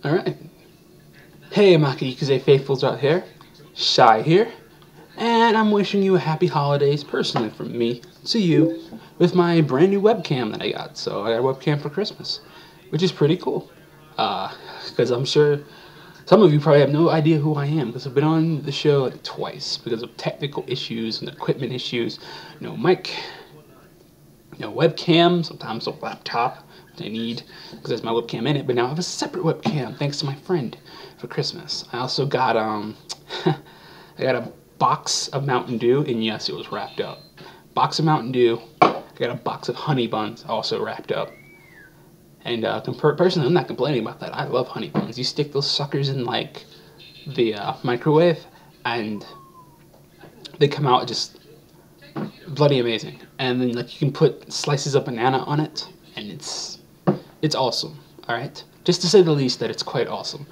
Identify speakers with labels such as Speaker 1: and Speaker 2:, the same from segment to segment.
Speaker 1: Alright. Hey, Omake Ikuze faithfuls out here. Shai here. And I'm wishing you a happy holidays personally from me to you with my brand new webcam that I got. So I got a webcam for Christmas, which is pretty cool. Because I'm sure some of you probably have no idea who I am because I've been on the show like twice because of technical issues and equipment issues. No mic, no webcam, sometimes a laptop, which I need because there's my webcam in it, but now I have a separate webcam thanks to my friend for Christmas. I also got I got a box of Mountain Dew, and yes, it was wrapped up. Box of Mountain Dew. I got a box of honey buns also wrapped up. And personally, I'm not complaining about that. I love honey buns. You stick those suckers in like the microwave, and they come out just bloody amazing. And then like you can put slices of banana on it, and it's awesome. All right, just to say the least, that it's quite awesome.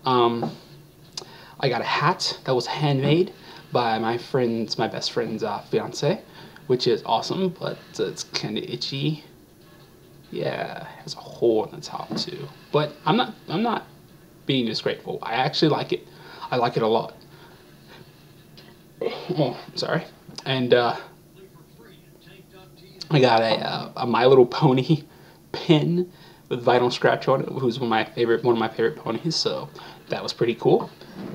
Speaker 1: I got a hat that was handmade by my best friend's fiance, which is awesome, but it's kind of itchy. Yeah, it has a hole in the top too. But I'm not being disgraceful. I actually like it. I like it a lot. Oh, sorry. And I got a My Little Pony pin with vinyl scratch on it, who's one of my favorite ponies. So that was pretty cool.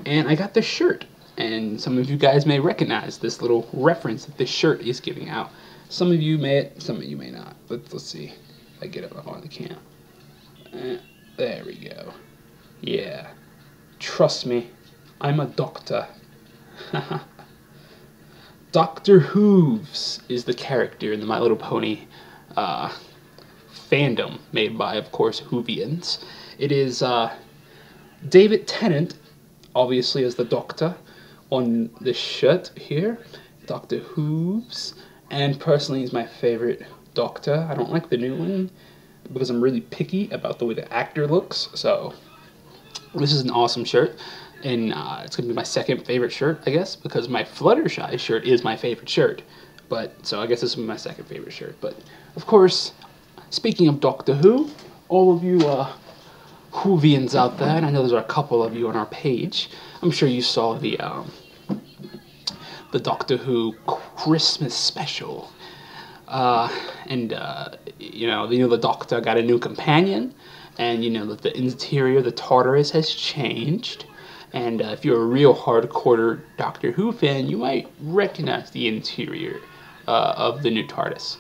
Speaker 1: And I got this shirt, and some of you guys may recognize this little reference that this shirt is giving out. Some of you may, some of you may not. Let's see if I get it up on the cam. There we go. Yeah, trust me, I'm a doctor. Dr. Hooves is the character in the My Little Pony fandom made by, of course, Whovians. It is David Tennant, obviously, as the Doctor on this shirt here. Dr. Hooves. And personally, he's my favorite Doctor. I don't like the new one because I'm really picky about the way the actor looks. So this is an awesome shirt. And it's going to be my second favorite shirt, I guess, because my Fluttershy shirt is my favorite shirt. So I guess this will be my second favorite shirt. But, of course, speaking of Doctor Who, all of you Whovians out there, and I know there's a couple of you on our page, I'm sure you saw the Doctor Who Christmas special. You know, the Doctor got a new companion, and you know that the interior, the TARDIS, has changed. And if you're a real hardcore Doctor Who fan, you might recognize the interior of the new TARDIS.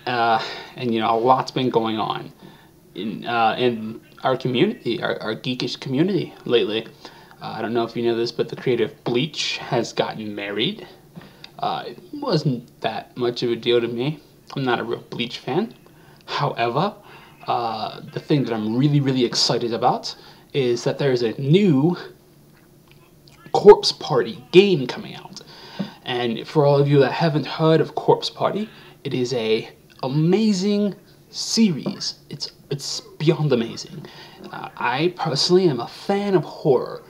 Speaker 1: And you know, a lot's been going on in our community, our geekish community lately. I don't know if you know this, but the creator of Bleach has gotten married. It wasn't that much of a deal to me. I'm not a real Bleach fan. However, the thing that I'm really excited about is that there's a new Corpse Party game coming out. And for all of you that haven't heard of Corpse Party, it is a amazing series. It's beyond amazing. I personally am a fan of horror.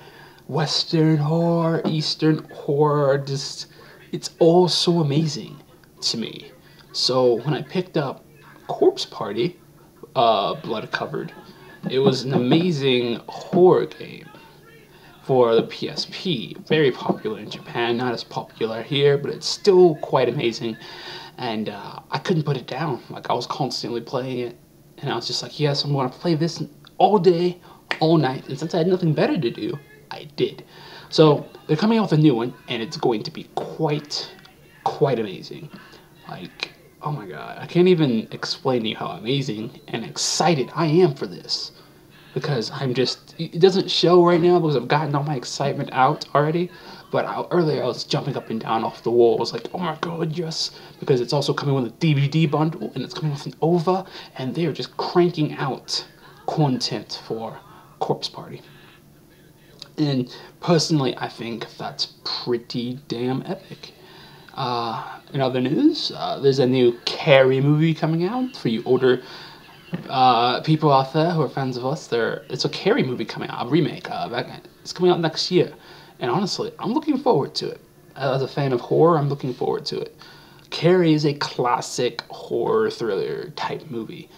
Speaker 1: Western horror, Eastern horror, just, it's all so amazing to me. So when I picked up Corpse Party, Blood Covered, it was an amazing horror game for the PSP. Very popular in Japan, not as popular here, but it's still quite amazing. And I couldn't put it down. Like, I was constantly playing it, and I was just like, yes, I'm going to play this all day, all night. And since I had nothing better to do, I did. So they're coming out with a new one, and it's going to be quite amazing. Like, oh my god, I can't even explain to you how amazing and excited I am for this. Because it doesn't show right now because I've gotten all my excitement out already. But earlier I was jumping up and down off the walls like, oh my god, yes. Because it's also coming with a DVD bundle, and it's coming with an OVA, and they're just cranking out content for Corpse Party. And personally, I think that's pretty damn epic. In other news, there's a new Carrie movie coming out for you older people out there who are fans of us. It's a Carrie movie coming out, a remake. It's coming out next year, and honestly, I'm looking forward to it. As a fan of horror, I'm looking forward to it. Carrie is a classic horror thriller type movie,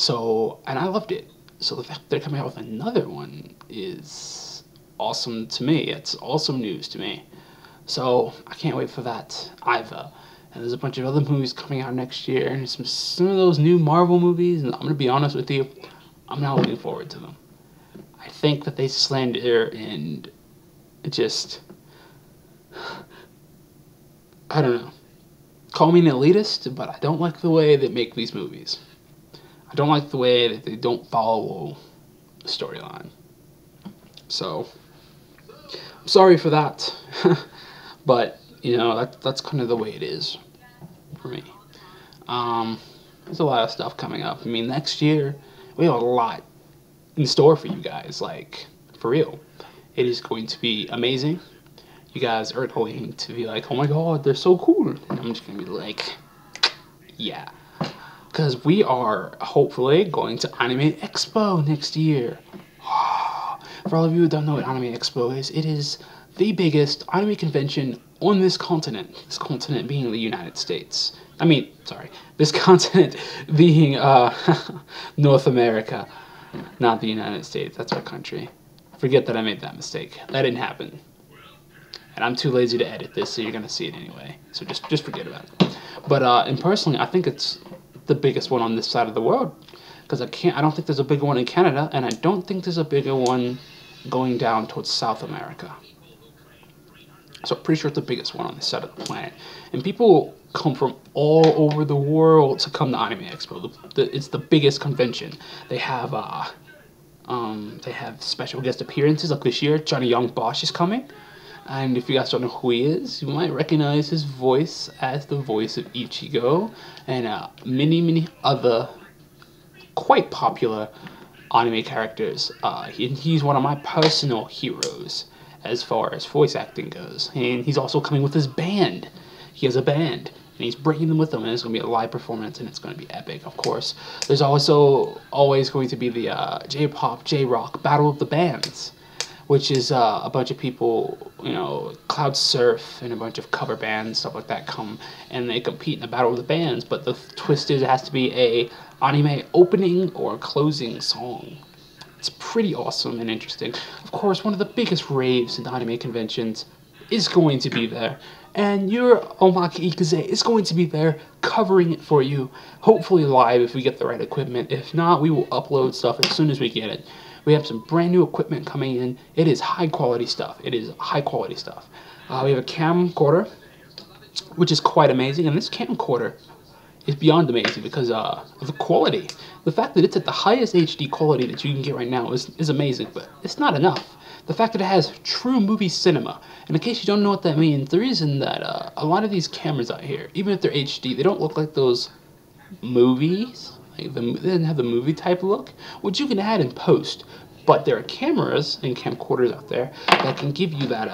Speaker 1: and I loved it. So the fact they're coming out with another one is awesome to me. It's awesome news to me. So I can't wait for that either. And there's a bunch of other movies coming out next year, and some of those new Marvel movies. And I'm gonna be honest with you, I'm not looking forward to them. I think that they slander and just, I don't know. Call me an elitist, but I don't like the way they make these movies. I don't like the way that they don't follow the storyline. So, I'm sorry for that. But, that's kind of the way it is for me. There's a lot of stuff coming up. I mean, next year, we have a lot in store for you guys. Like, for real. It is going to be amazing. You guys are going to be like, oh my god, they're so cool. And I'm just going to be like, yeah. Because we are hopefully going to Anime Expo next year. For all of you who don't know what Anime Expo is, it is the biggest anime convention on this continent. This continent being the United States. This continent being North America, not the United States. That's our country. Forget that I made that mistake. That didn't happen. And I'm too lazy to edit this, so you're going to see it anyway. So just forget about it. But and personally, I think it's the biggest one on this side of the world, because I don't think there's a bigger one in Canada, and I don't think there's a bigger one going down towards South America. So I'm pretty sure it's the biggest one on this side of the planet, and people come from all over the world to come to Anime Expo. It's the biggest convention. They have special guest appearances. Like this year, Johnny Young Bosch is coming. And if you guys don't know who he is, you might recognize his voice as the voice of Ichigo and many other quite popular anime characters. He's one of my personal heroes as far as voice acting goes. And he's also coming with his band. He has a band, and he's bringing them with him, and it's going to be a live performance, and it's going to be epic, of course. There's also always going to be the J-pop, J-rock Battle of the Bands, which is a bunch of people, Cloud Surf and a bunch of cover bands, stuff like that, come and they compete in the Battle of the Bands, but the twist is it has to be a anime opening or closing song. It's pretty awesome and interesting. Of course, one of the biggest raves in anime conventions is going to be there, and your Omake Ikuze is going to be there covering it for you, hopefully live if we get the right equipment. If not, we will upload stuff as soon as we get it. We have some brand new equipment coming in. It is high quality stuff. We have a camcorder, which is quite amazing, and this camcorder is beyond amazing because of the quality. The fact that it's at the highest HD quality that you can get right now is amazing, but it's not enough. The fact that it has true movie cinema, and in case you don't know what that means, the reason that a lot of these cameras out here, even if they're HD, they don't look like those movies. They didn't have the movie type look, which you can add in post. But there are cameras and camcorders out there that can give you that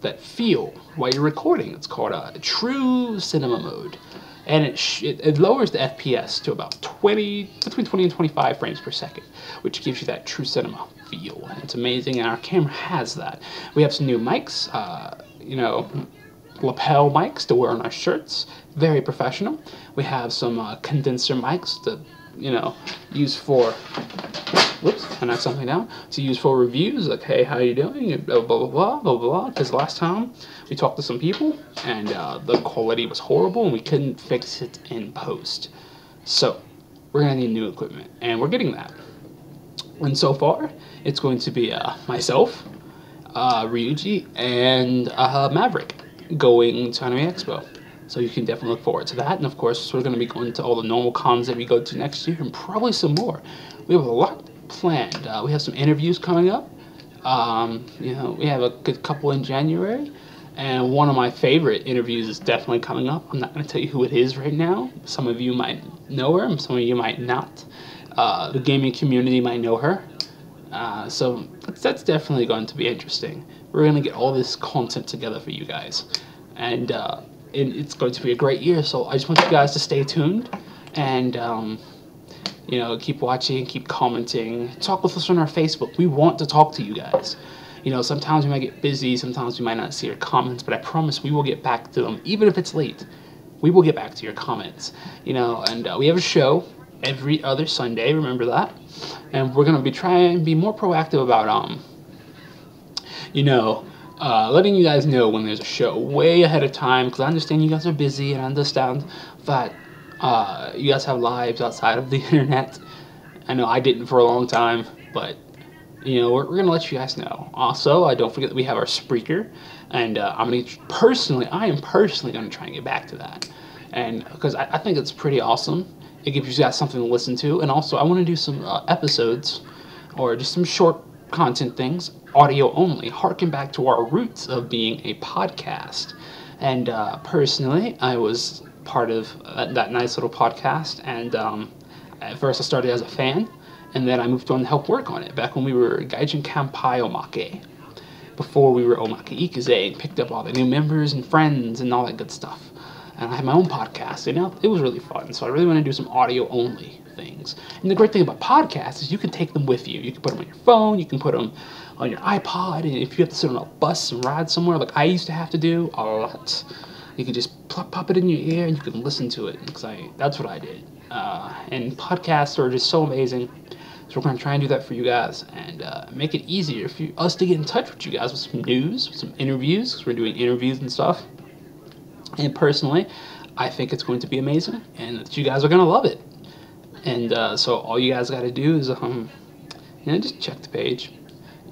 Speaker 1: that feel while you're recording. It's called a true cinema mode, and it lowers the FPS to about between 20 and 25 frames per second, which gives you that true cinema feel. And it's amazing, and our camera has that. We have some new mics, lapel mics to wear on our shirts, very professional. We have some condenser mics to use for I knocked something down, to use for reviews, like, hey, how you doing, and blah blah blah blah blah. Because last time we talked to some people and the quality was horrible and we couldn't fix it in post, so we're gonna need new equipment, and we're getting that. And so far it's going to be myself, Ryuji, and Maverick going to Anime Expo. So you can definitely look forward to that. And of course, we're going to be going to all the normal cons that we go to next year, and probably some more. We have a lot planned. We have some interviews coming up. We have a good couple in January. And one of my favorite interviews is definitely coming up. I'm not going to tell you who it is right now. Some of you might know her, some of you might not. The gaming community might know her. So that's definitely going to be interesting. We're going to get all this content together for you guys. And it's going to be a great year, so I just want you guys to stay tuned and keep watching, keep commenting, talk with us on our Facebook. We want to talk to you guys. Sometimes we might get busy, sometimes we might not see your comments, but I promise we will get back to them, even if it's late. We will get back to your comments. And we have a show every other Sunday. Remember that. And we're gonna be trying to be more proactive about you know, letting you guys know when there's a show way ahead of time, because I understand you guys are busy, and I understand that you guys have lives outside of the internet. I know I didn't for a long time, but you know, we're going to let you guys know. Also, don't forget that we have our Spreaker, and I am personally going to try and get back to that, and because I think it's pretty awesome. It gives you guys something to listen to, and also I want to do some episodes, or just some short content things, audio only, harken back to our roots of being a podcast. And personally, I was part of that nice little podcast, and at first I started as a fan, and then I moved on to help work on it back when we were Gaijin Kanpai Omake, before we were Omake Ikuze, and picked up all the new members and friends and all that good stuff. And I had my own podcast, and it was really fun, so I really want to do some audio only things. And the great thing about podcasts is you can take them with you. You can put them on your phone, you can put them on your iPod, and if you have to sit on a bus and ride somewhere like I used to have to do a lot, you can just pop it in your ear and you can listen to it, because that's what I did. And podcasts are just so amazing. So we're going to try and do that for you guys, and make it easier for us to get in touch with you guys with some news, with some interviews, because we're doing interviews and stuff. And personally, I think it's going to be amazing, and that you guys are going to love it. And so all you guys got to do is just check the page.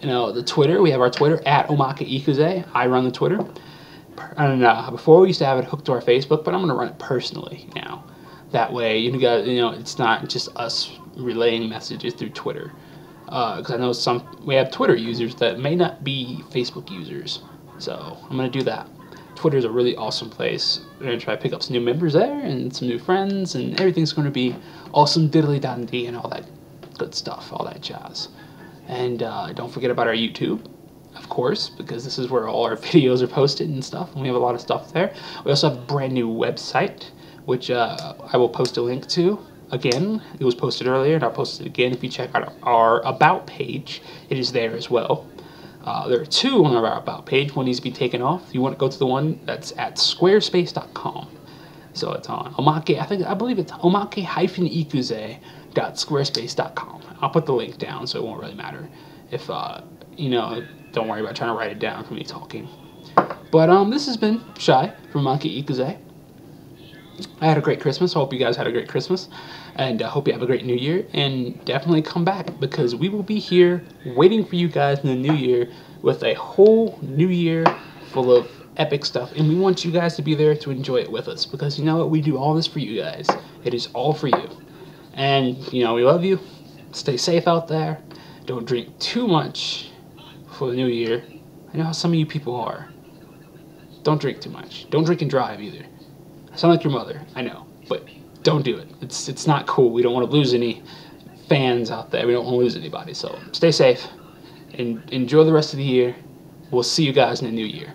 Speaker 1: The Twitter, we have our Twitter at Omake Ikuze. I run the Twitter. And before we used to have it hooked to our Facebook, but I'm going to run it personally now. That way, you guys, it's not just us relaying messages through Twitter. Because I know we have Twitter users that may not be Facebook users. So I'm going to do that. Twitter is a really awesome place. We're going to try to pick up some new members there and some new friends, and everything's going to be awesome diddly dandy and all that good stuff, all that jazz. And don't forget about our YouTube, of course, because this is where all our videos are posted and stuff, and we have a lot of stuff there. We also have a brand new website, which I will post a link to. Again, it was posted earlier, and I'll post it again. If you check out our About page, it is there as well. There are two on our About page. One needs to be taken off. You want to go to the one that's at squarespace.com. So it's on Omake, I believe it's omake-ikuze.squarespace.com. I'll put the link down, so it won't really matter if, don't worry about trying to write it down for me talking. But this has been Shai from Omake Ikuze. I had a great Christmas. I hope you guys had a great Christmas, and I hope you have a great New Year, and definitely come back, because we will be here waiting for you guys in the New Year with a whole New Year full of epic stuff, and we want you guys to be there to enjoy it with us, because you know what, we do all this for you guys. It is all for you, and we love you. Stay safe out there. Don't drink too much for the New Year. I know how some of you people are. Don't drink too much. Don't drink and drive either. I sound like your mother, I know, but don't do it. It's not cool. We don't want to lose any fans out there. We don't want to lose anybody. So stay safe and enjoy the rest of the year. We'll see you guys in the new year.